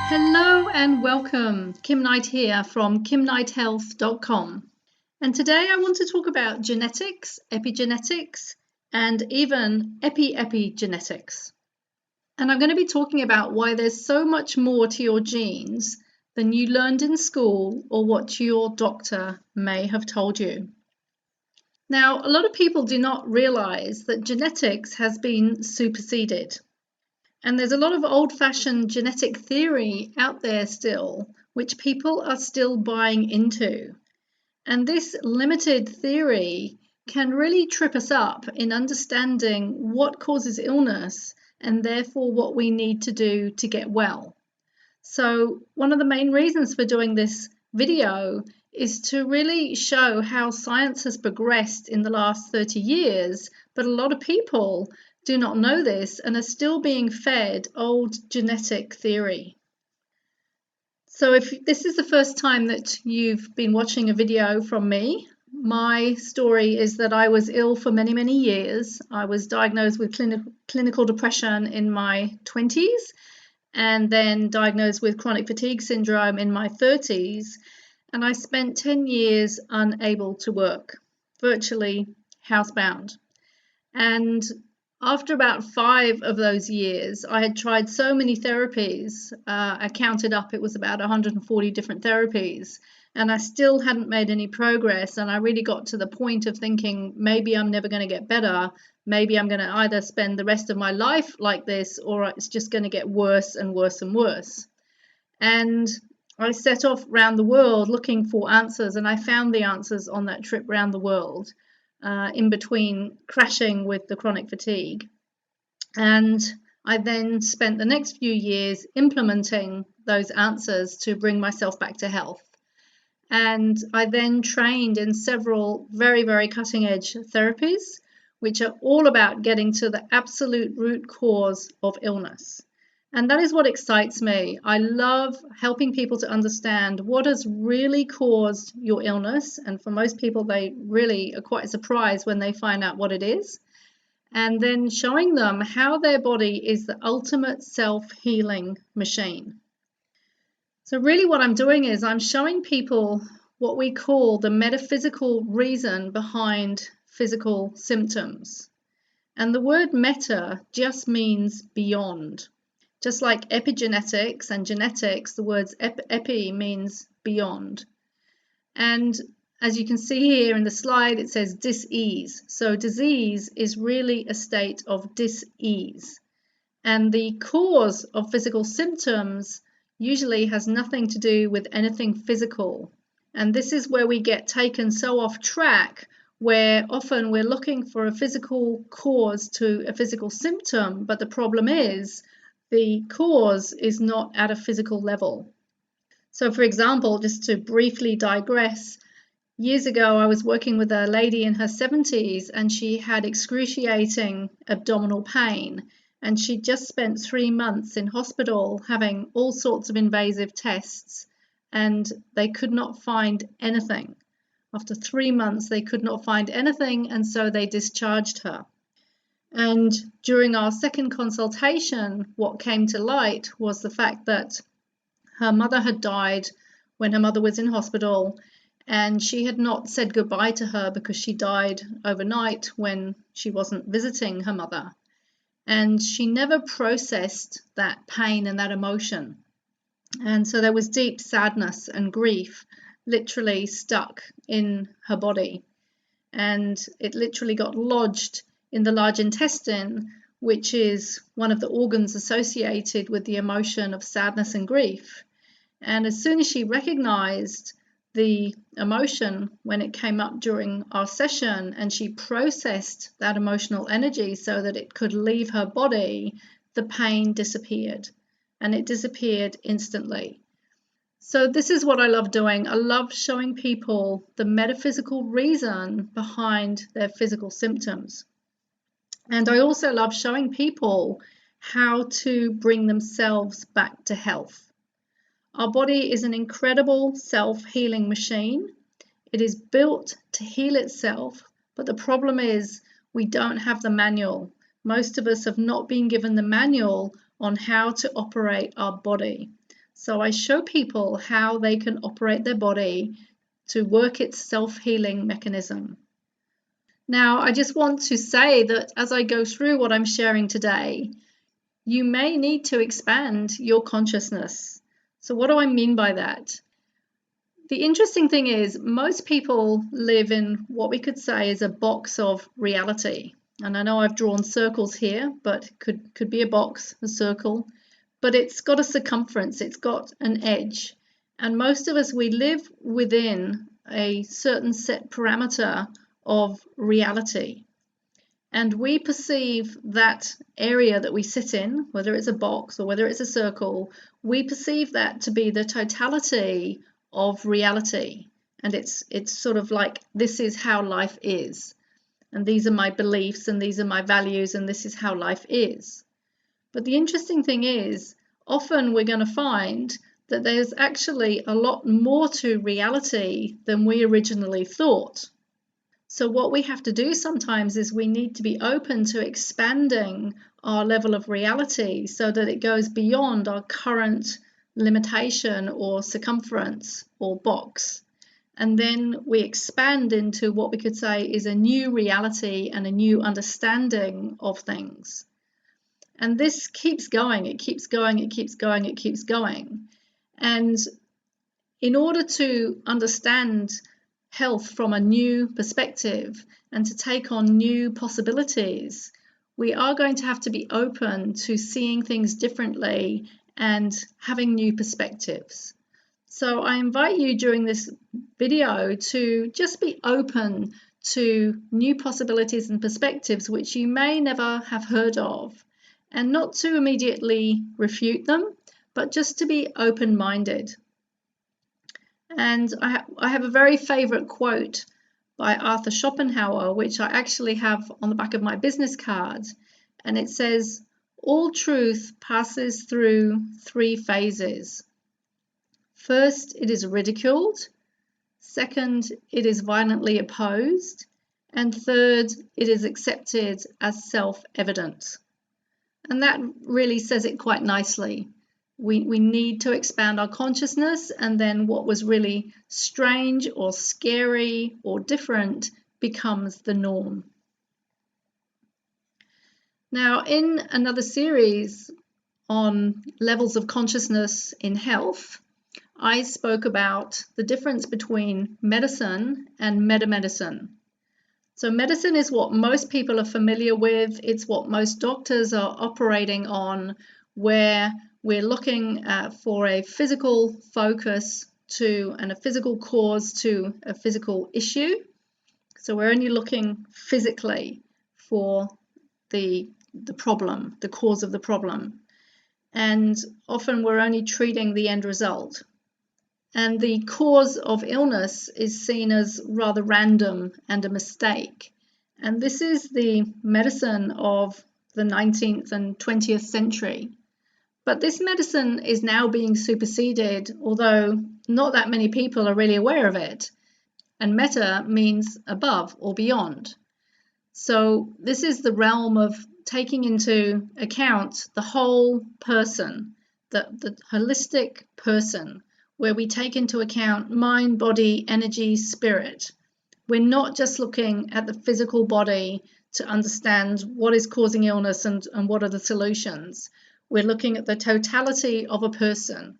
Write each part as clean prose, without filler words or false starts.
Hello and welcome. Kim Knight here from kimknighthealth.com. And today I want to talk about genetics, epigenetics, and even epigenetics. And I'm going to be talking about why there's so much more to your genes than you learned in school or what your doctor may have told you. Now, a lot of people do not realize that genetics has been superseded. And there's a lot of old-fashioned genetic theory out there still, which people are still buying into. And this limited theory can really trip us up in understanding what causes illness and therefore what we need to do to get well. So one of the main reasons for doing this video is to really show how science has progressed in the last 30 years, but a lot of people do not know this and are still being fed old genetic theory. So if this is the first time that you've been watching a video from me, my story is that I was ill for many, many years. I was diagnosed with clinical depression in my 20s and then diagnosed with chronic fatigue syndrome in my 30s. And I spent 10 years unable to work, virtually housebound. And after about 5 of those years, I had tried so many therapies. I counted up, it was about 140 different therapies, and I still hadn't made any progress. And I really got to the point of thinking, maybe I'm never going to get better. Maybe I'm going to either spend the rest of my life like this, or it's just going to get worse and worse and worse. And I set off around the world looking for answers, and I found the answers on that trip around the world. In between crashing with the chronic fatigue. And I then spent the next few years implementing those answers to bring myself back to health. And I then trained in several very, very cutting edge therapies, which are all about getting to the absolute root cause of illness. And that is what excites me. I love helping people to understand what has really caused your illness. And for most people, they really are quite surprised when they find out what it is. And then showing them how their body is the ultimate self-healing machine. So really what I'm doing is I'm showing people what we call the metaphysical reason behind physical symptoms. And the word meta just means beyond. Just like epigenetics and genetics, the words epi means beyond. And as you can see here in the slide, it says dis-ease. So disease is really a state of dis-ease. And the cause of physical symptoms usually has nothing to do with anything physical. And this is where we get taken so off track, where often we're looking for a physical cause to a physical symptom, but the problem is the cause is not at a physical level. So for example, just to briefly digress, years ago I was working with a lady in her 70s and she had excruciating abdominal pain, and she just spent 3 months in hospital having all sorts of invasive tests, and they could not find anything. After 3 months they could not find anything, and so they discharged her. And during our second consultation, what came to light was the fact that her mother had died when her mother was in hospital, and she had not said goodbye to her because she died overnight when she wasn't visiting her mother. And she never processed that pain and that emotion. And so there was deep sadness and grief literally stuck in her body. And it literally got lodged in the large intestine, which is one of the organs associated with the emotion of sadness and grief. And as soon as she recognized the emotion when it came up during our session, and she processed that emotional energy so that it could leave her body, the pain disappeared, and it disappeared instantly. So this is what I love doing. I love showing people the metaphysical reason behind their physical symptoms. And I also love showing people how to bring themselves back to health. Our body is an incredible self-healing machine. It is built to heal itself, but the problem is we don't have the manual. Most of us have not been given the manual on how to operate our body. So I show people how they can operate their body to work its self-healing mechanism. Now, I just want to say that as I go through what I'm sharing today, you may need to expand your consciousness. So what do I mean by that? The interesting thing is most people live in what we could say is a box of reality. And I know I've drawn circles here, but could be a box, a circle, but it's got a circumference, it's got an edge. And most of us, we live within a certain set parameter of reality. And we perceive that area that we sit in, whether it's a box or whether it's a circle, we perceive that to be the totality of reality. And it's sort of like, this is how life is. And these are my beliefs and these are my values and this is how life is. But the interesting thing is, often we're going to find that there's actually a lot more to reality than we originally thought. So what we have to do sometimes is we need to be open to expanding our level of reality so that it goes beyond our current limitation or circumference or box. And then we expand into what we could say is a new reality and a new understanding of things. And this keeps going, it keeps going, it keeps going, it keeps going. And in order to understand health from a new perspective and to take on new possibilities, we are going to have to be open to seeing things differently and having new perspectives. So I invite you during this video to just be open to new possibilities and perspectives which you may never have heard of, and not to immediately refute them, but just to be open-minded. And I have a very favorite quote by Arthur Schopenhauer, which I actually have on the back of my business card. And it says, "All truth passes through three phases. First, it is ridiculed. Second, it is violently opposed. And third, it is accepted as self-evident." And that really says it quite nicely. We need to expand our consciousness, and then what was really strange or scary or different becomes the norm. Now, in another series on levels of consciousness in health, I spoke about the difference between medicine and metamedicine. So medicine is what most people are familiar with. It's what most doctors are operating on, where we're looking for a physical focus and a physical cause to a physical issue. So we're only looking physically for the problem, the cause of the problem. And often we're only treating the end result. And the cause of illness is seen as rather random and a mistake. And this is the medicine of the 19th and 20th century. But this medicine is now being superseded, although not that many people are really aware of it. And meta means above or beyond. So this is the realm of taking into account the whole person, the holistic person, where we take into account mind, body, energy, spirit. We're not just looking at the physical body to understand what is causing illness and what are the solutions. We're looking at the totality of a person.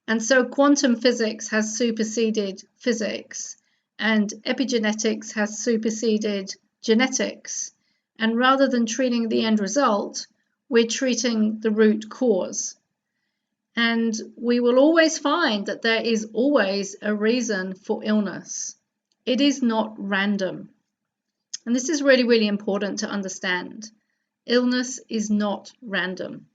And so quantum physics has superseded physics, and epigenetics has superseded genetics. And rather than treating the end result, we're treating the root cause. And we will always find that there is always a reason for illness. It is not random. And this is really, really important to understand. Illness is not random.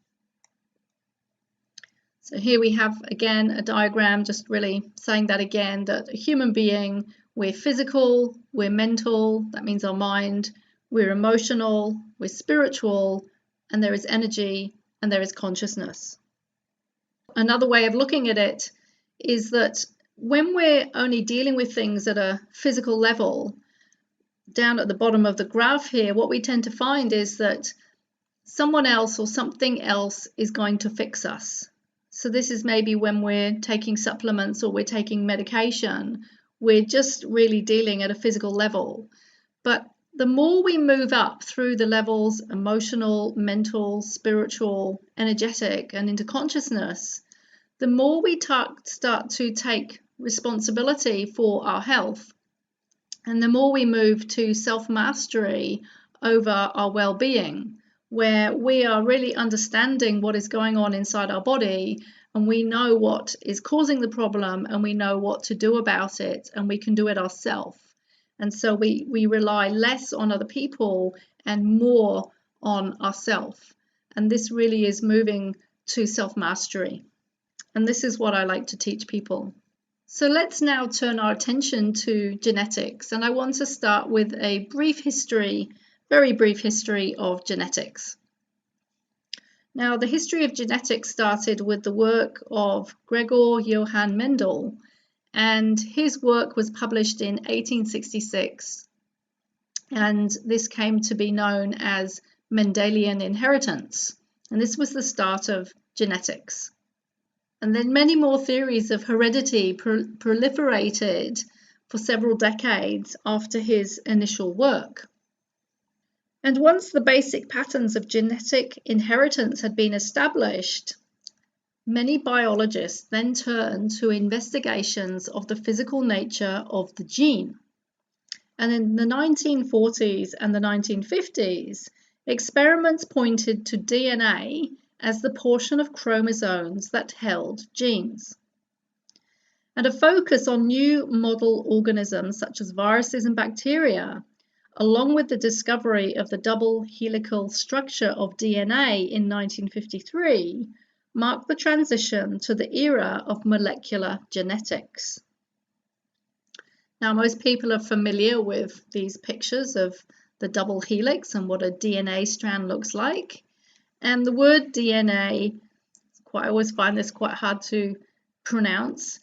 So here we have again a diagram, just really saying that again, that a human being, we're physical, we're mental, that means our mind, we're emotional, we're spiritual, and there is energy and there is consciousness. Another way of looking at it is that when we're only dealing with things at a physical level, down at the bottom of the graph here, what we tend to find is that someone else or something else is going to fix us. So this is maybe when we're taking supplements or we're taking medication, we're just really dealing at a physical level. But the more we move up through the levels, emotional, mental, spiritual, energetic, and into consciousness, the more we start to take responsibility for our health, and the more we move to self-mastery over our well-being, where we are really understanding what is going on inside our body, and we know what is causing the problem, and we know what to do about it, and we can do it ourselves. And so we rely less on other people and more on ourselves. And this really is moving to self-mastery. And this is what I like to teach people. So let's now turn our attention to genetics. And I want to start with a brief history, very brief history of genetics. Now, the history of genetics started with the work of Gregor Johann Mendel, and his work was published in 1866. And this came to be known as Mendelian inheritance. And this was the start of genetics. And then many more theories of heredity proliferated for several decades after his initial work. And once the basic patterns of genetic inheritance had been established, many biologists then turned to investigations of the physical nature of the gene. And in the 1940s and the 1950s, experiments pointed to DNA as the portion of chromosomes that held genes. And a focus on new model organisms such as viruses and bacteria, along with the discovery of the double helical structure of DNA in 1953, marked the transition to the era of molecular genetics. Now, most people are familiar with these pictures of the double helix and what a DNA strand looks like. And the word DNA, I always find this quite hard to pronounce,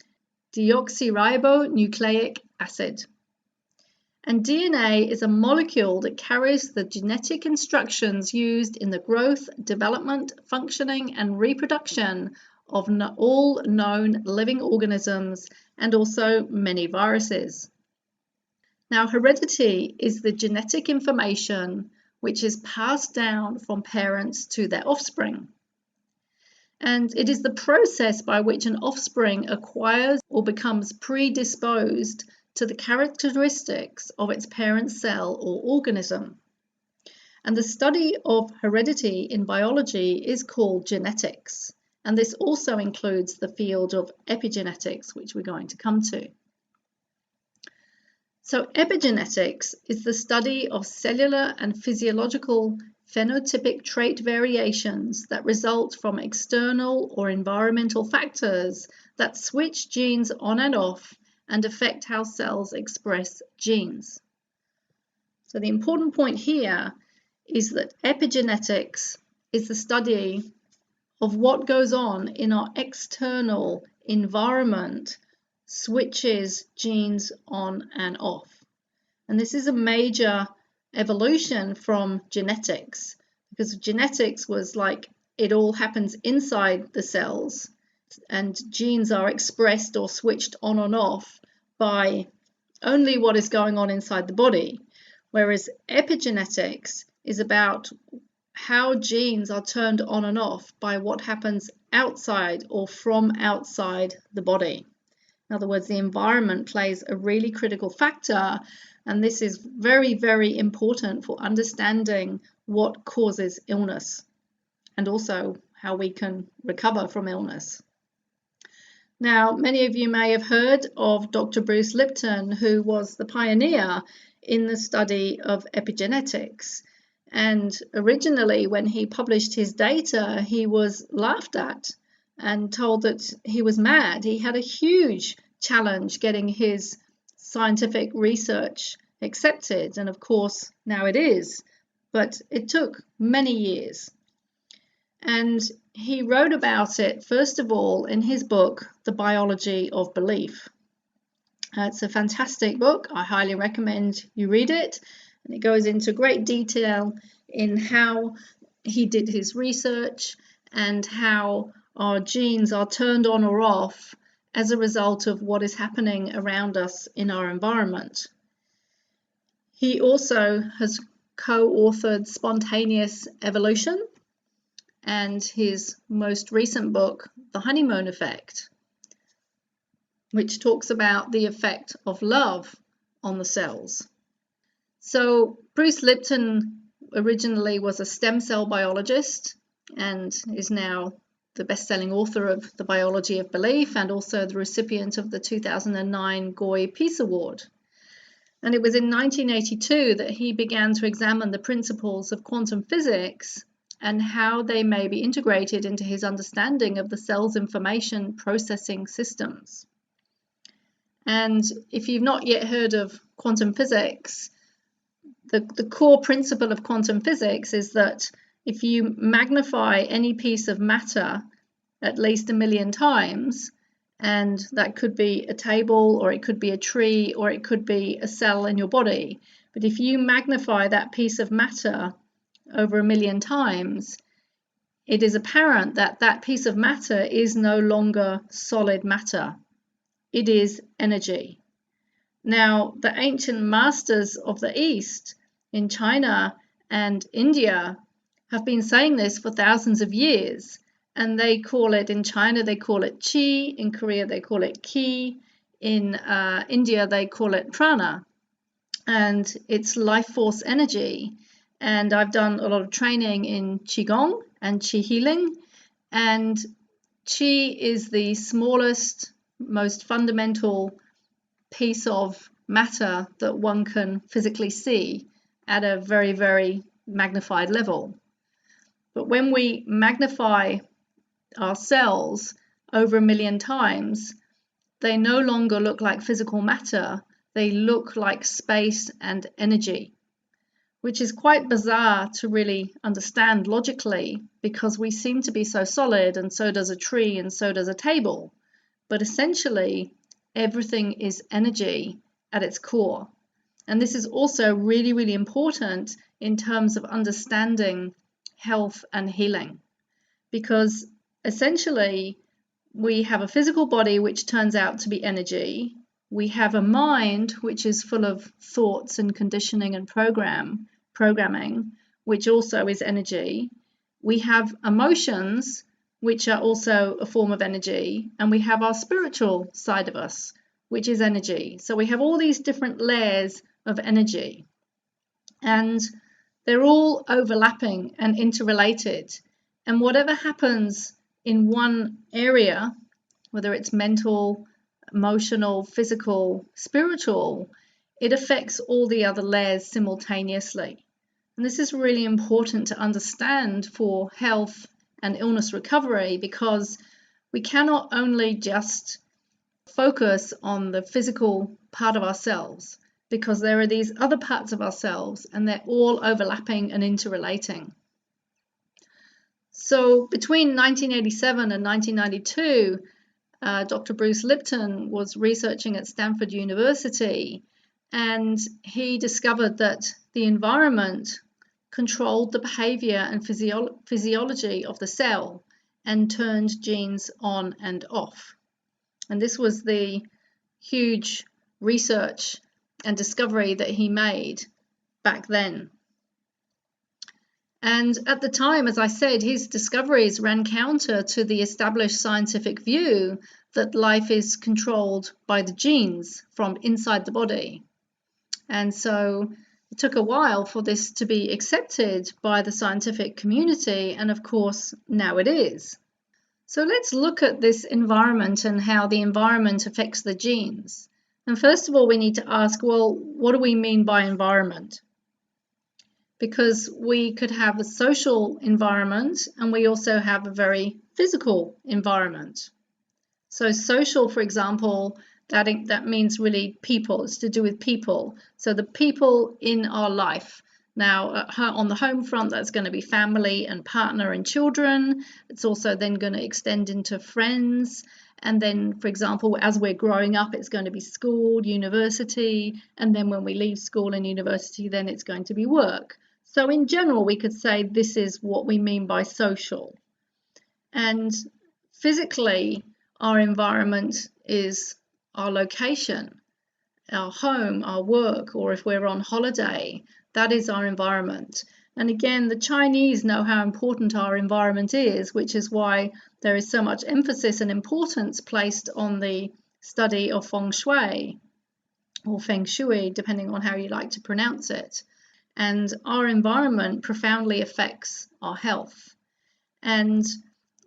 deoxyribonucleic acid. And DNA is a molecule that carries the genetic instructions used in the growth, development, functioning, and reproduction of all known living organisms and also many viruses. Now, heredity is the genetic information which is passed down from parents to their offspring. And it is the process by which an offspring acquires or becomes predisposed to the characteristics of its parent cell or organism. And the study of heredity in biology is called genetics. And this also includes the field of epigenetics, which we're going to come to. So epigenetics is the study of cellular and physiological phenotypic trait variations that result from external or environmental factors that switch genes on and off and affect how cells express genes. So the important point here is that epigenetics is the study of what goes on in our external environment switches genes on and off. And this is a major evolution from genetics, because genetics was like it all happens inside the cells and genes are expressed or switched on and off by only what is going on inside the body, whereas epigenetics is about how genes are turned on and off by what happens outside or from outside the body. In other words, the environment plays a really critical factor, and this is very, very important for understanding what causes illness and also how we can recover from illness. Now, many of you may have heard of Dr. Bruce Lipton, who was the pioneer in the study of epigenetics. And originally, when he published his data, he was laughed at and told that he was mad. He had a huge challenge getting his scientific research accepted, and of course now it is, but it took many years. And he wrote about it first of all in his book, The Biology of Belief. It's a fantastic book. I highly recommend you read it, and it goes into great detail in how he did his research and how our genes are turned on or off as a result of what is happening around us in our environment. He also has co-authored Spontaneous Evolution and his most recent book, The Honeymoon Effect, which talks about the effect of love on the cells. So Bruce Lipton originally was a stem cell biologist and is now the best-selling author of The Biology of Belief and also the recipient of the 2009 Goy Peace Award. And it was in 1982 that he began to examine the principles of quantum physics and how they may be integrated into his understanding of the cell's information processing systems. And if you've not yet heard of quantum physics, the core principle of quantum physics is that if you magnify any piece of matter at least 1 million times, and that could be a table, or it could be a tree, or it could be a cell in your body, but if you magnify that piece of matter over 1 million times, it is apparent that that piece of matter is no longer solid matter. It is energy. Now, the ancient masters of the East in China and India have been saying this for thousands of years, and they call it, in China they call it qi, in Korea they call it ki, in India they call it prana, and it's life force energy. And I've done a lot of training in qigong and qi healing, and qi is the smallest, most fundamental piece of matter that one can physically see at a very, very magnified level. But when we magnify our cells over 1 million times, they no longer look like physical matter, they look like space and energy, which is quite bizarre to really understand logically, because we seem to be so solid, and so does a tree, and so does a table. But essentially, everything is energy at its core. And this is also really, really important in terms of understanding health and healing, because essentially we have a physical body which turns out to be energy. We have a mind which is full of thoughts and conditioning and programming, which also is energy. We have emotions, which are also a form of energy, and we have our spiritual side of us, which is energy. So we have all these different layers of energy, and they're all overlapping and interrelated. And whatever happens in one area, whether it's mental, emotional, physical, spiritual, it affects all the other layers simultaneously. And this is really important to understand for health and illness recovery, because we cannot only just focus on the physical part of ourselves, because there are these other parts of ourselves and they're all overlapping and interrelating. So between 1987 and 1992, Dr. Bruce Lipton was researching at Stanford University, and he discovered that the environment controlled the behavior and physiology of the cell and turned genes on and off. And this was the huge research and discovery that he made back then. And at the time, as I said, his discoveries ran counter to the established scientific view that life is controlled by the genes from inside the body. And so it took a while for this to be accepted by the scientific community, and of course, now it is. So let's look at this environment and how the environment affects the genes. And first of all, we need to ask, well, what do we mean by environment? Because we could have a social environment and we also have a very physical environment. So social, for example, that means really people. It's to do with people. So the people in our life. Now, on the home front, that's going to be family and partner and children. It's also then going to extend into friends. And then, for example, as we're growing up, it's going to be school, university. And then when we leave school and university, then it's going to be work. So in general, we could say this is what we mean by social. And Physically, our environment is our location, our home, our work, or if we're on holiday, that is our environment. And again, the Chinese know how important our environment is, which is why there is so much emphasis and importance placed on the study of feng shui or feng shui, depending on how you like to pronounce it. And our environment profoundly affects our health. And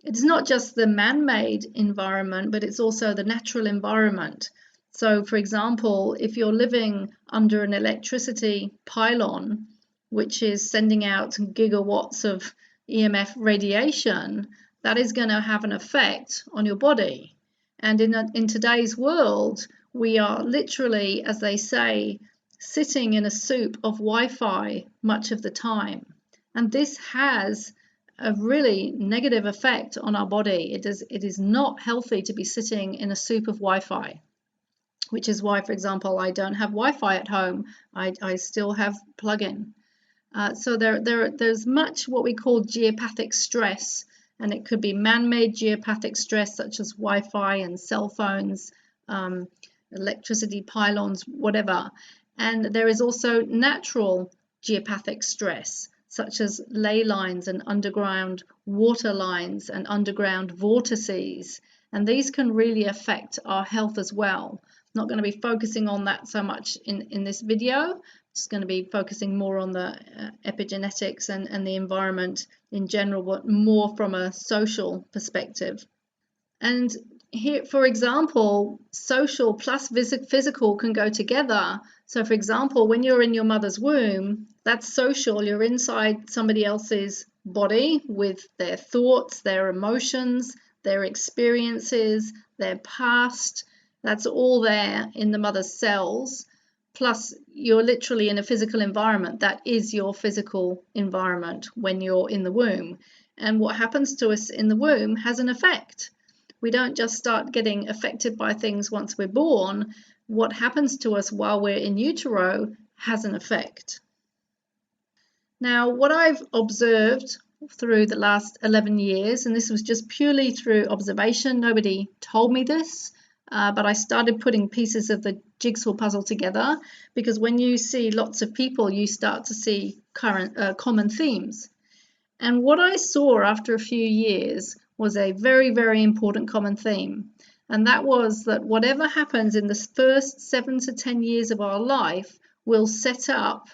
it's not just the man-made environment, but it's also the natural environment. So, for example, if you're living under an electricity pylon, which is sending out gigawatts of EMF radiation, that is going to have an effect on your body. And in today's world, we are literally, as they say, sitting in a soup of Wi-Fi much of the time. And this has a really negative effect on our body. It is not healthy to be sitting in a soup of Wi-Fi, which is why, for example, I don't have Wi-Fi at home. I still have plug-in. So there's much what we call geopathic stress, and it could be man-made geopathic stress such as Wi-Fi and cell phones, electricity pylons, whatever. And there is also natural geopathic stress, such as ley lines and underground water lines and underground vortices. And these can really affect our health as well. I'm not going to be focusing on that so much in this video. I'm just going to be focusing more on the epigenetics and the environment in general, but more from a social perspective. And here, for example, social plus physical can go together. So, for example, when you're in your mother's womb, that's social. You're inside somebody else's body with their thoughts, their emotions, their experiences, their past. That's all there in the mother's cells. Plus, you're literally in a physical environment. That is your physical environment when you're in the womb. And what happens to us in the womb has an effect. We don't just start getting affected by things once we're born. What happens to us while we're in utero has an effect. Now, what I've observed through the last 11 years, and this was just purely through observation, nobody told me this, but I started putting pieces of the jigsaw puzzle together, because when you see lots of people, you start to see common themes. And what I saw after a few years was a very, very important common theme. And that was that whatever happens in the first 7 to 10 years of our life will set up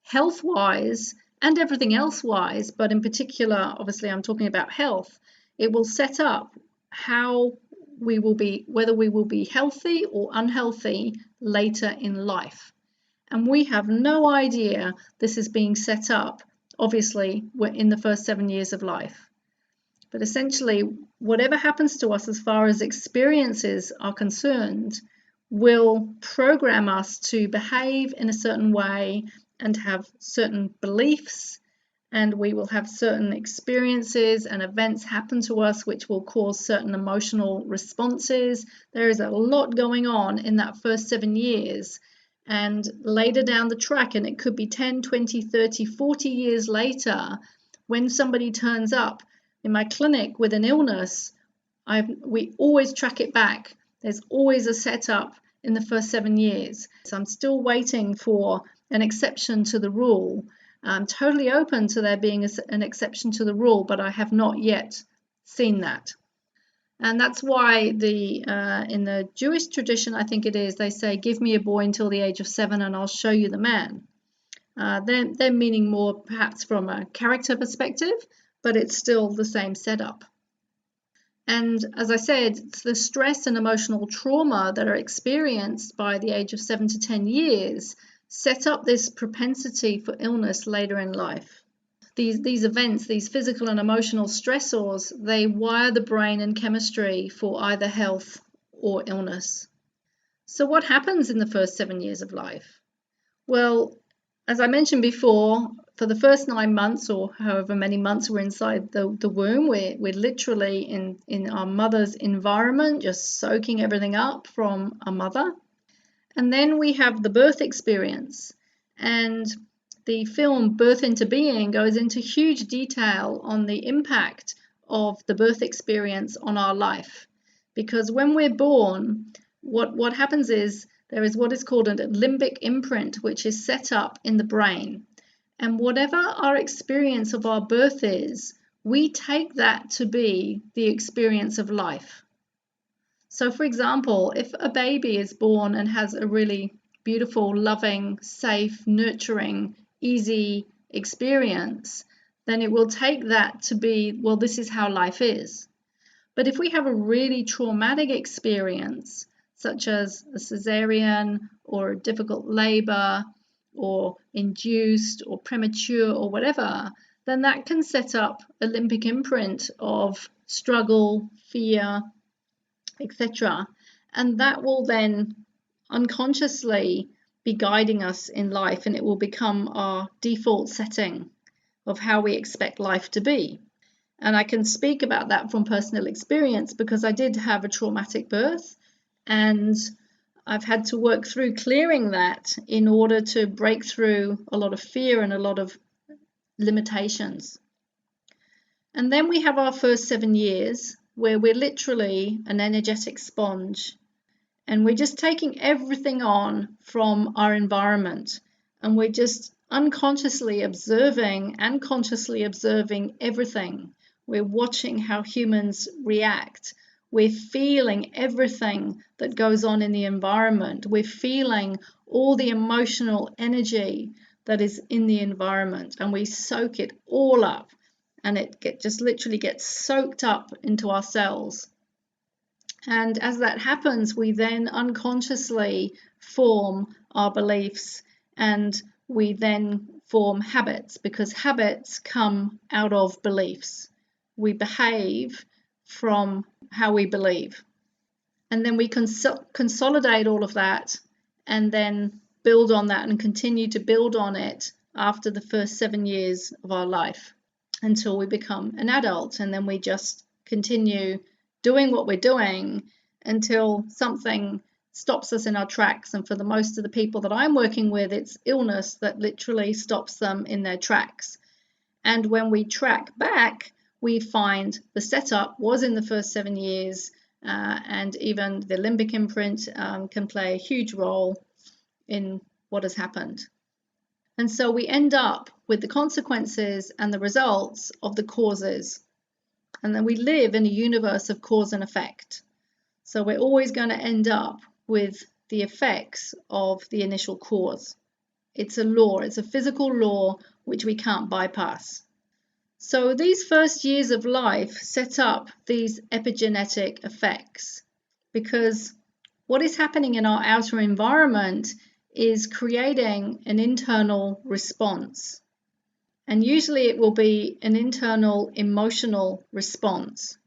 health-wise and everything else-wise, but in particular, obviously I'm talking about health, it will set up how we will be, whether we will be healthy or unhealthy later in life. And we have no idea this is being set up, obviously, in the first 7 years of life. But essentially, whatever happens to us as far as experiences are concerned will program us to behave in a certain way and have certain beliefs, and we will have certain experiences and events happen to us which will cause certain emotional responses. There is a lot going on in that first 7 years. And later down the track, and it could be 10, 20, 30, 40 years later, when somebody turns up in my clinic with an illness, we always track it back. There's always a setup in the first 7 years. So I'm still waiting for an exception to the rule. I'm totally open to there being an exception to the rule, but I have not yet seen that. And that's why in the Jewish tradition, I think it is, they say, give me a boy until the age of 7 and I'll show you the man. They're meaning more perhaps from a character perspective, but it's still the same setup. And as I said, it's the stress and emotional trauma that are experienced by the age of 7 to 10 years set up this propensity for illness later in life. These events, these physical and emotional stressors, they wire the brain and chemistry for either health or illness. So what happens in the first 7 years of life? Well, as I mentioned before, for the first 9 months or however many months we're inside the womb, we're literally in our mother's environment, just soaking everything up from our mother. And then we have the birth experience. And the film Birth into Being goes into huge detail on the impact of the birth experience on our life. Because when we're born, what happens is there is what is called a limbic imprint, which is set up in the brain. And whatever our experience of our birth is, we take that to be the experience of life. So, for example, if a baby is born and has a really beautiful, loving, safe, nurturing, easy experience, then it will take that to be, well, this is how life is. But if we have a really traumatic experience, such as a cesarean or difficult labor or induced or premature or whatever, then that can set up a limbic imprint of struggle, fear, etc. And that will then unconsciously be guiding us in life, and it will become our default setting of how we expect life to be. And I can speak about that from personal experience because I did have a traumatic birth, and I've had to work through clearing that in order to break through a lot of fear and a lot of limitations. And then we have our first 7 years where we're literally an energetic sponge, and we're just taking everything on from our environment, and we're just unconsciously observing and consciously observing everything. We're watching how humans react. We're feeling everything that goes on in the environment. We're feeling all the emotional energy that is in the environment, and we soak it all up, and it just literally gets soaked up into our cells. And as that happens, we then unconsciously form our beliefs, and we then form habits, because habits come out of beliefs. We behave from how we believe. And then we consolidate all of that and then build on that and continue to build on it after the first 7 years of our life until we become an adult. And then we just continue doing what we're doing until something stops us in our tracks. And for the most of the people that I'm working with, it's illness that literally stops them in their tracks. And when we track back, we find the setup was in the first 7 years, and even the limbic imprint can play a huge role in what has happened. And so we end up with the consequences and the results of the causes. And then we live in a universe of cause and effect. So we're always going to end up with the effects of the initial cause. It's a law, it's a physical law which we can't bypass. So these first years of life set up these epigenetic effects, because what is happening in our outer environment is creating an internal response. And usually it will be an internal emotional response.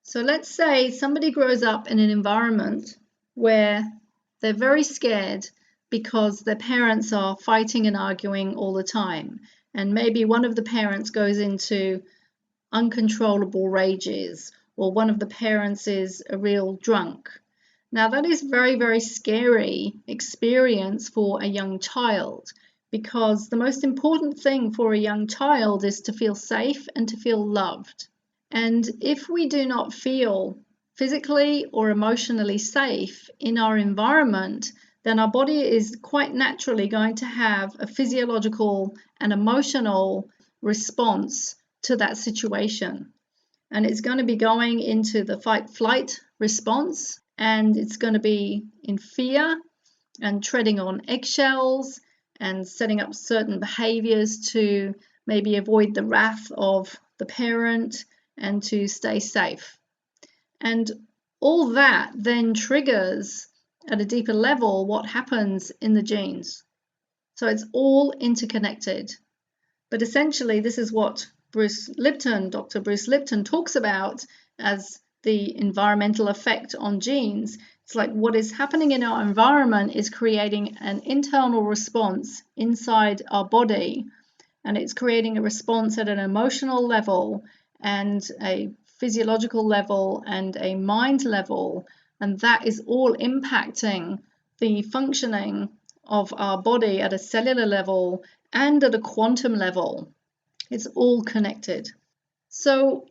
So let's say somebody grows up in an environment where they're very scared because their parents are fighting and arguing all the time. And maybe one of the parents goes into uncontrollable rages, or one of the parents is a real drunk. Now that is very, very scary experience for a young child, because the most important thing for a young child is to feel safe and to feel loved. And if we do not feel physically or emotionally safe in our environment, then our body is quite naturally going to have a physiological and emotional response to that situation. And it's going to be going into the fight-flight response, and it's going to be in fear and treading on eggshells and setting up certain behaviors to maybe avoid the wrath of the parent and to stay safe. And all that then triggers at a deeper level what happens in the genes. So it's all interconnected. But essentially, this is what Dr. Bruce Lipton talks about as the environmental effect on genes. It's like what is happening in our environment is creating an internal response inside our body, and it's creating a response at an emotional level and a physiological level and a mind level, and that is all impacting the functioning of our body at a cellular level and at a quantum level. It's all connected. So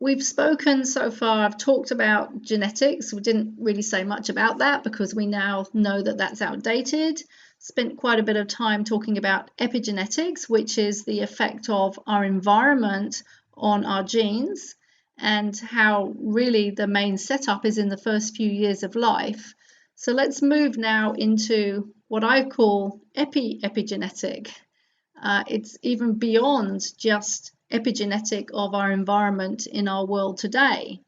We've spoken so far, I've talked about genetics. We didn't really say much about that because we now know that that's outdated. Spent quite a bit of time talking about epigenetics, which is the effect of our environment on our genes and how really the main setup is in the first few years of life. So let's move now into what I call epigenetic. It's even beyond just epigenetic of our environment in our world today.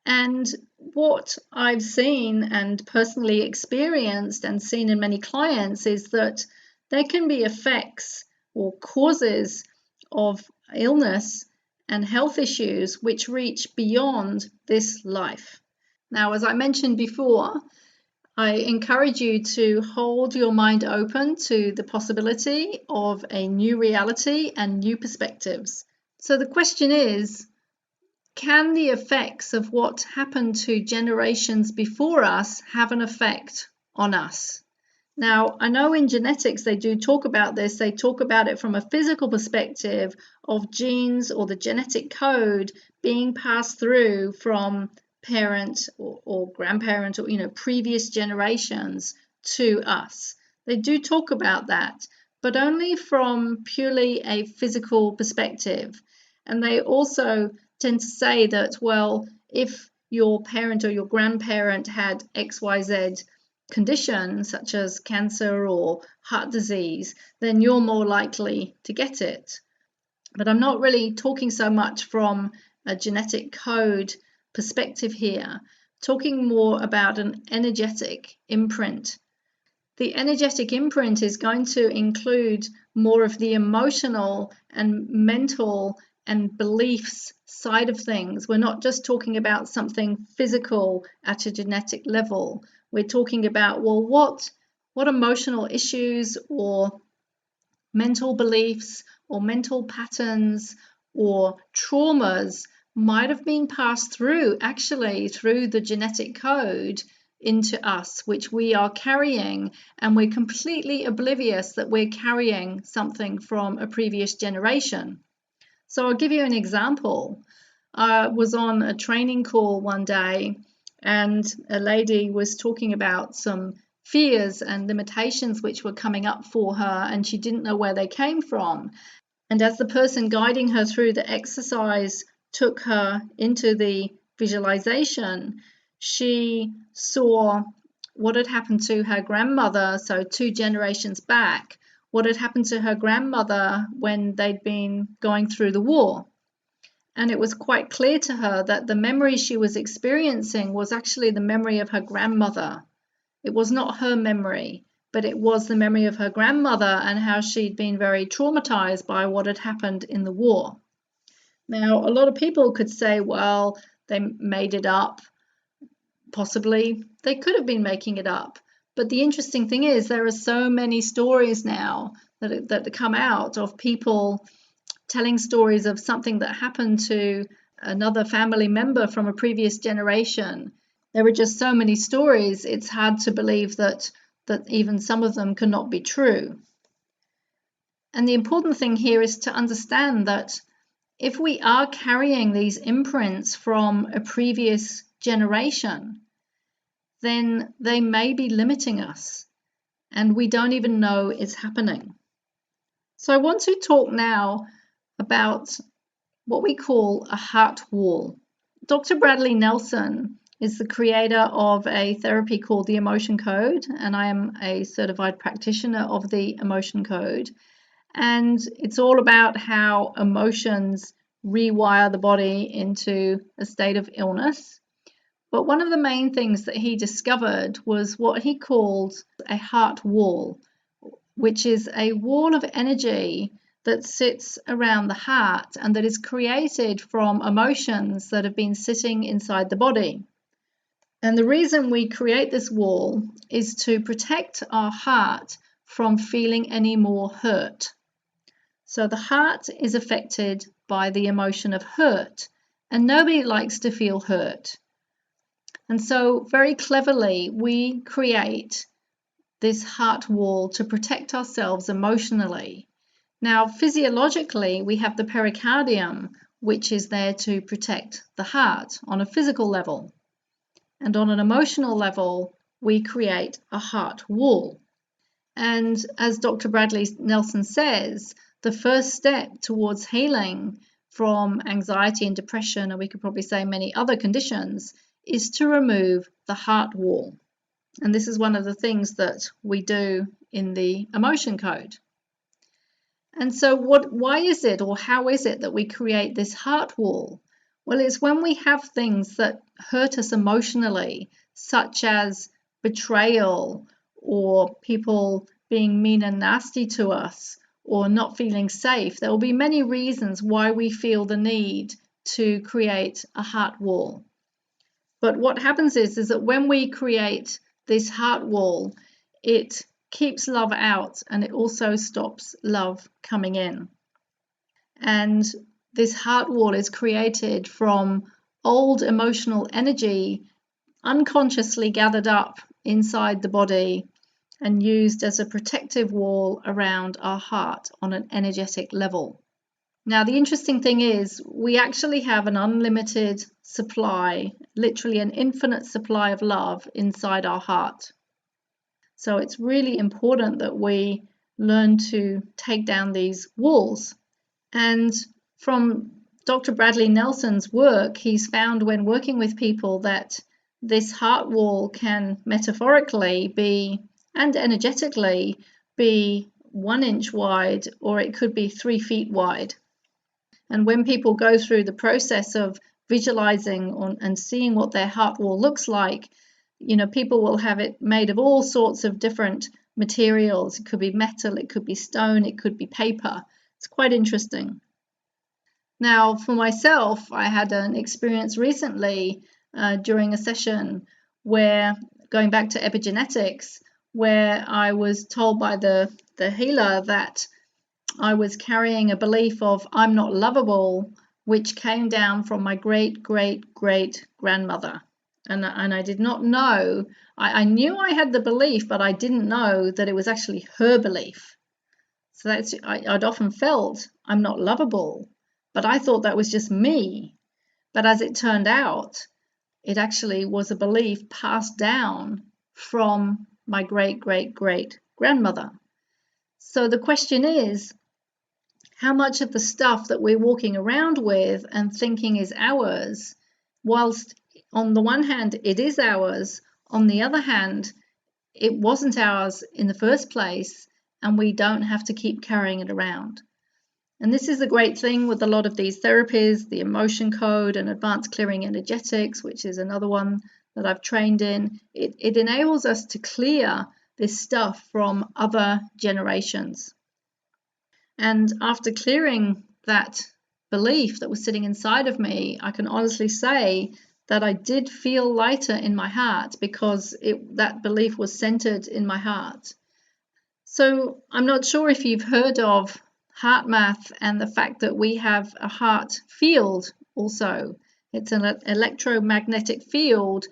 And what I've seen and personally experienced and seen in many clients is that there can be effects or causes of illness and health issues which reach beyond this life. Now, as I mentioned before, I encourage you to hold your mind open to the possibility of a new reality and new perspectives. So the question is, can the effects of what happened to generations before us have an effect on us? Now, I know in genetics they do talk about this. They talk about it from a physical perspective of genes or the genetic code being passed through from parent or grandparent or previous generations to us. They do talk about that, but only from purely a physical perspective. And they also tend to say that, well, if your parent or your grandparent had XYZ condition such as cancer or heart disease, then you're more likely to get it. But I'm not really talking so much from a genetic code perspective here, talking more about an energetic imprint. The energetic imprint is going to include more of the emotional and mental and beliefs side of things. We're not just talking about something physical at a genetic level. We're talking about, well, what emotional issues or mental beliefs or mental patterns or traumas might have been passed through the genetic code into us, which we are carrying, and we're completely oblivious that we're carrying something from a previous generation. So I'll give you an example. I was on a training call one day and a lady was talking about some fears and limitations which were coming up for her, and she didn't know where they came from. And as the person guiding her through the exercise took her into the visualization, she saw what had happened to her grandmother, so 2 generations back, what had happened to her grandmother when they'd been going through the war. And it was quite clear to her that the memory she was experiencing was actually the memory of her grandmother. It was not her memory, but it was the memory of her grandmother and how she'd been very traumatized by what had happened in the war. Now, a lot of people could say, well, they made it up. Possibly they could have been making it up. But the interesting thing is there are so many stories now that come out of people telling stories of something that happened to another family member from a previous generation. There are just so many stories, it's hard to believe that even some of them cannot be true. And the important thing here is to understand that if we are carrying these imprints from a previous generation, then they may be limiting us and we don't even know it's happening. So I want to talk now about what we call a heart wall. Dr. Bradley Nelson is the creator of a therapy called the Emotion Code, and I am a certified practitioner of the Emotion Code. And it's all about how emotions rewire the body into a state of illness. But one of the main things that he discovered was what he called a heart wall, which is a wall of energy that sits around the heart and that is created from emotions that have been sitting inside the body. And the reason we create this wall is to protect our heart from feeling any more hurt. So the heart is affected by the emotion of hurt, and nobody likes to feel hurt. And so very cleverly, we create this heart wall to protect ourselves emotionally. Now, physiologically, we have the pericardium, which is there to protect the heart on a physical level. And on an emotional level, we create a heart wall. And as Dr. Bradley Nelson says, the first step towards healing from anxiety and depression, and we could probably say many other conditions, is to remove the heart wall. And this is one of the things that we do in the emotion code. And so why is it, or how is it that we create this heart wall? Well, it's when we have things that hurt us emotionally, such as betrayal, or people being mean and nasty to us, or not feeling safe. There will be many reasons why we feel the need to create a heart wall. But what happens is that when we create this heart wall, it keeps love out, and it also stops love coming in. And this heart wall is created from old emotional energy unconsciously gathered up inside the body and used as a protective wall around our heart on an energetic level. Now, the interesting thing is we actually have an unlimited supply, literally an infinite supply of love inside our heart. So it's really important that we learn to take down these walls. And from Dr. Bradley Nelson's work, he's found when working with people that this heart wall can metaphorically be, and energetically, be 1 inch wide, or it could be 3 feet wide. And when people go through the process of visualizing and seeing what their heart wall looks like, people will have it made of all sorts of different materials. It could be metal, it could be stone, it could be paper. It's quite interesting. Now, for myself, I had an experience recently during a session where, going back to epigenetics, where I was told by the healer that I was carrying a belief of I'm not lovable, which came down from my great-great-great-grandmother. And I did not know, I knew I had the belief, but I didn't know that it was actually her belief. So I'd often felt I'm not lovable, but I thought that was just me. But as it turned out, it actually was a belief passed down from my great-great-great-grandmother. So the question is, how much of the stuff that we're walking around with and thinking is ours, whilst on the one hand it is ours, on the other hand it wasn't ours in the first place, and we don't have to keep carrying it around. And this is the great thing with a lot of these therapies, the emotion code and advanced clearing energetics, which is another one that I've trained in. It enables us to clear this stuff from other generations. And after clearing that belief that was sitting inside of me, I can honestly say that I did feel lighter in my heart, because that belief was centered in my heart. So I'm not sure if you've heard of heart math and the fact that we have a heart field also. It's an electromagnetic field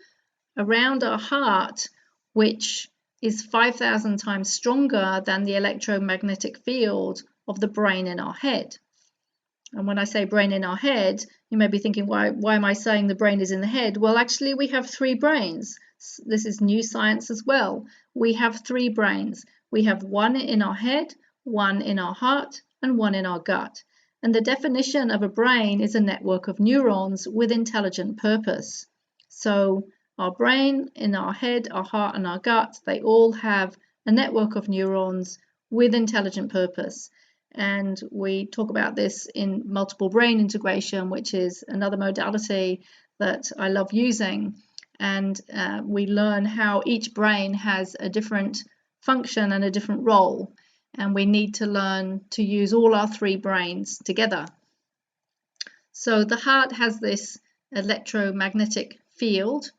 around our heart, which is 5,000 times stronger than the electromagnetic field of the brain in our head. And when I say brain in our head, you may be thinking, why am I saying the brain is in the head? Well, actually, we have 3 brains. This is new science as well. We have 3 brains. We have 1 in our head, 1 in our heart, and 1 in our gut. And the definition of a brain is a network of neurons with intelligent purpose. So our brain, in our head, our heart, and our gut, they all have a network of neurons with intelligent purpose. And we talk about this in multiple brain integration, which is another modality that I love using. And we learn how each brain has a different function and a different role. And we need to learn to use all our 3 brains together. So the heart has this electromagnetic field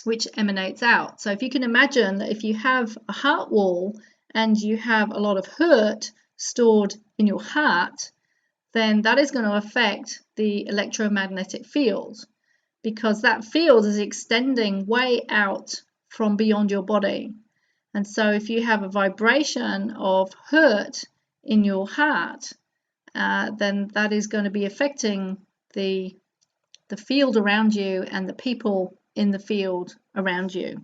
which emanates out. So if you can imagine that if you have a heart wall and you have a lot of hurt stored in your heart, then that is going to affect the electromagnetic field, because that field is extending way out from beyond your body. And so if you have a vibration of hurt in your heart, then that is going to be affecting the field around you and the people in the field around you.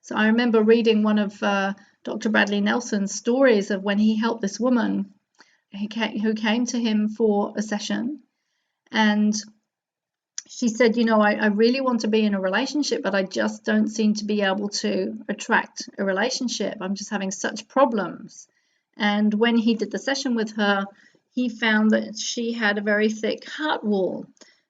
So I remember reading one of Dr. Bradley Nelson's stories of when he helped this woman who came to him for a session, and she said, you know, I really want to be in a relationship, but I just don't seem to be able to attract a relationship. I'm just having such problems. And when he did the session with her, he found that she had a very thick heart wall.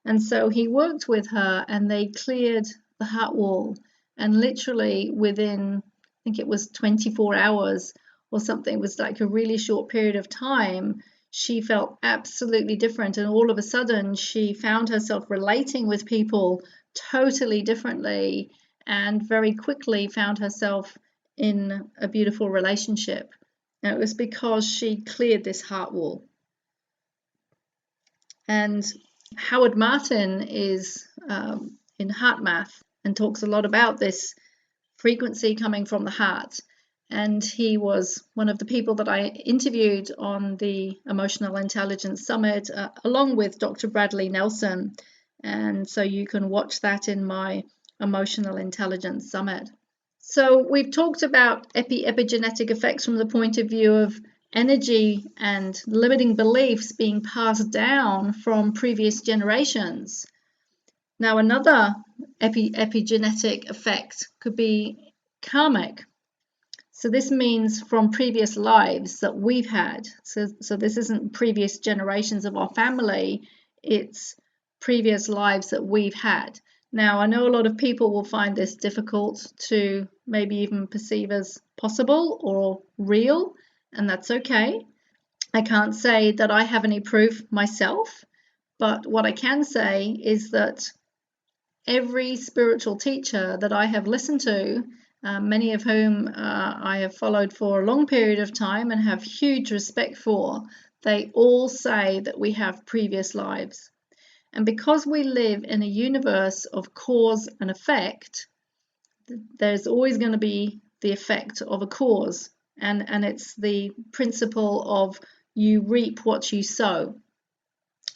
And so he worked with her and they cleared the heart wall. And literally within, I think it was 24 hours or something, it was like a really short period of time, she felt absolutely different. And all of a sudden, she found herself relating with people totally differently and very quickly found herself in a beautiful relationship. And it was because she cleared this heart wall. And Howard Martin is in heart math and talks a lot about this frequency coming from the heart. And he was one of the people that I interviewed on the Emotional Intelligence Summit, along with Dr. Bradley Nelson. And so you can watch that in my Emotional Intelligence Summit. So we've talked about epigenetic effects from the point of view of energy and limiting beliefs being passed down from previous generations. Now, another epigenetic effect could be karmic. So this means from previous lives that we've had. So this isn't previous generations of our family, it's previous lives that we've had. Now, I know a lot of people will find this difficult to maybe even perceive as possible or real, and that's okay. I can't say that I have any proof myself, but what I can say is that every spiritual teacher that I have listened to, many of whom I have followed for a long period of time and have huge respect for, they all say that we have previous lives. And because we live in a universe of cause and effect, there's always going to be the effect of a cause. And it's the principle of you reap what you sow.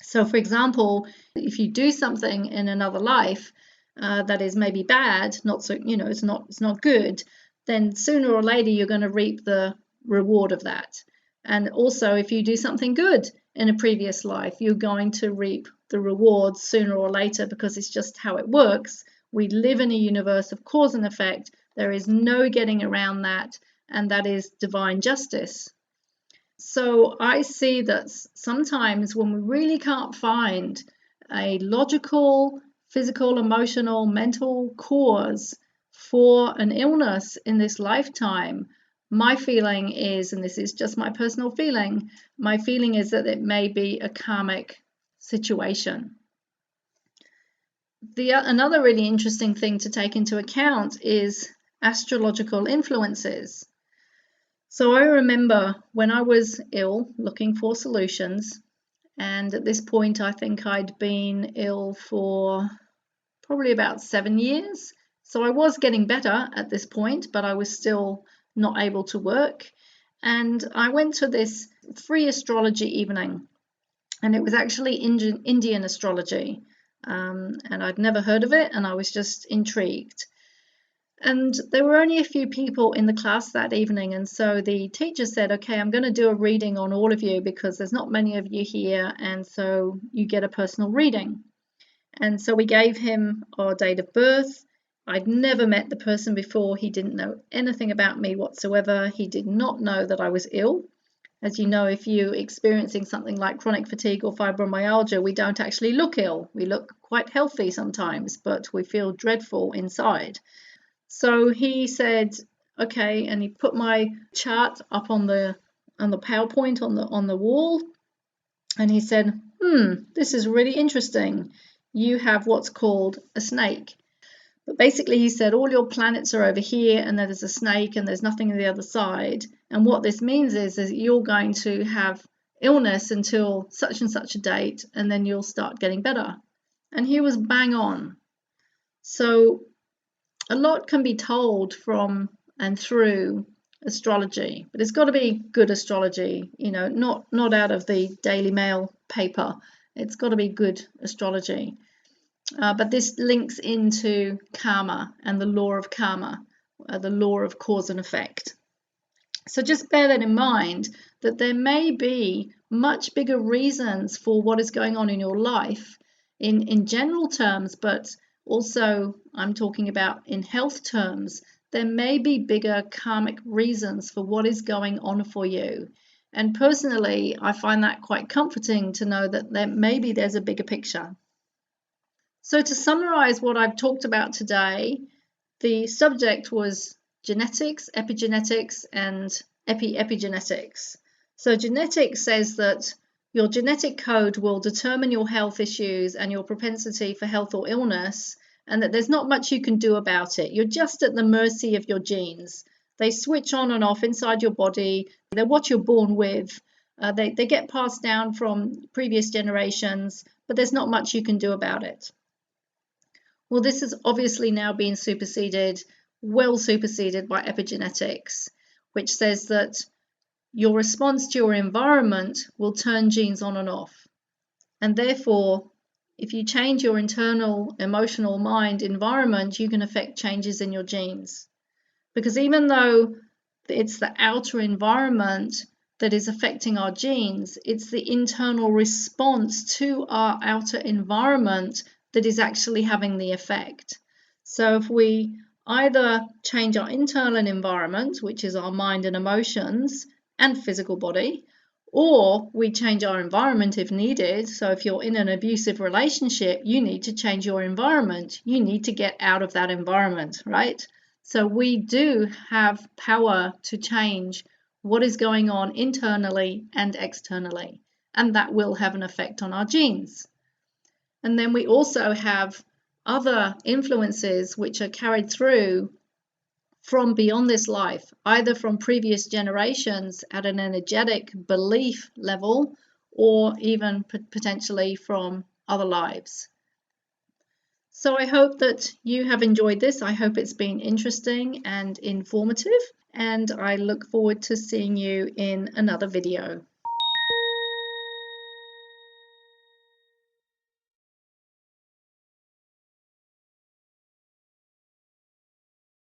So, for example, if you do something in another life that is maybe bad, not so, you know, it's not good, then sooner or later you're going to reap the reward of that. And also, if you do something good in a previous life, you're going to reap the rewards sooner or later, because it's just how it works. We live in a universe of cause and effect. There is no getting around that, and that is divine justice. So I see that sometimes when we really can't find a logical, physical, emotional, mental cause for an illness in this lifetime, my feeling is, and this is just my personal feeling, my feeling is that it may be a karmic situation. Another really interesting thing to take into account is astrological influences. So I remember when I was ill looking for solutions, and at this point I think I'd been ill for probably about 7 years. So I was getting better at this point, but I was still not able to work. And I went to this free astrology evening, and it was actually Indian astrology. And I'd never heard of it, and I was just intrigued. And there were only a few people in the class that evening, and so the teacher said, okay, I'm going to do a reading on all of you because there's not many of you here, and so you get a personal reading. And so we gave him our date of birth. I'd never met the person before. He didn't know anything about me whatsoever. He did not know that I was ill. As you know, if you're experiencing something like chronic fatigue or fibromyalgia, we don't actually look ill. We look quite healthy sometimes, but we feel dreadful inside. So he said, okay, and he put my chart up on the PowerPoint on the wall, and he said, this is really interesting. You have what's called a snake. But basically he said all your planets are over here, and there's a snake, and there's nothing on the other side. And what this means is that you're going to have illness until such and such a date, and then you'll start getting better. And he was bang on. So a lot can be told from and through astrology, but it's got to be good astrology, you know, not out of the Daily Mail paper. It's got to be good astrology. But this links into karma and the law of karma, the law of cause and effect. So just bear that in mind, that there may be much bigger reasons for what is going on in your life in general terms, but also I'm talking about in health terms. There may be bigger karmic reasons for what is going on for you. And personally, I find that quite comforting to know that maybe there's a bigger picture. So to summarize what I've talked about today, the subject was genetics, epigenetics, and epigenetics. So genetics says that your genetic code will determine your health issues and your propensity for health or illness, and that there's not much you can do about it. You're just at the mercy of your genes. They switch on and off inside your body. They're what you're born with. They get passed down from previous generations, but there's not much you can do about it. Well, this is obviously now being superseded, well superseded by epigenetics, which says that your response to your environment will turn genes on and off. And therefore, if you change your internal emotional mind environment, you can affect changes in your genes. Because even though it's the outer environment that is affecting our genes, it's the internal response to our outer environment that is actually having the effect. So if we either change our internal environment, which is our mind and emotions and physical body, or we change our environment if needed. So if you're in an abusive relationship, you need to change your environment. You need to get out of that environment, right? So we do have power to change what is going on internally and externally, and that will have an effect on our genes. And then we also have other influences which are carried through from beyond this life, either from previous generations at an energetic belief level, or even potentially from other lives. So I hope that you have enjoyed this. I hope it's been interesting and informative, and I look forward to seeing you in another video.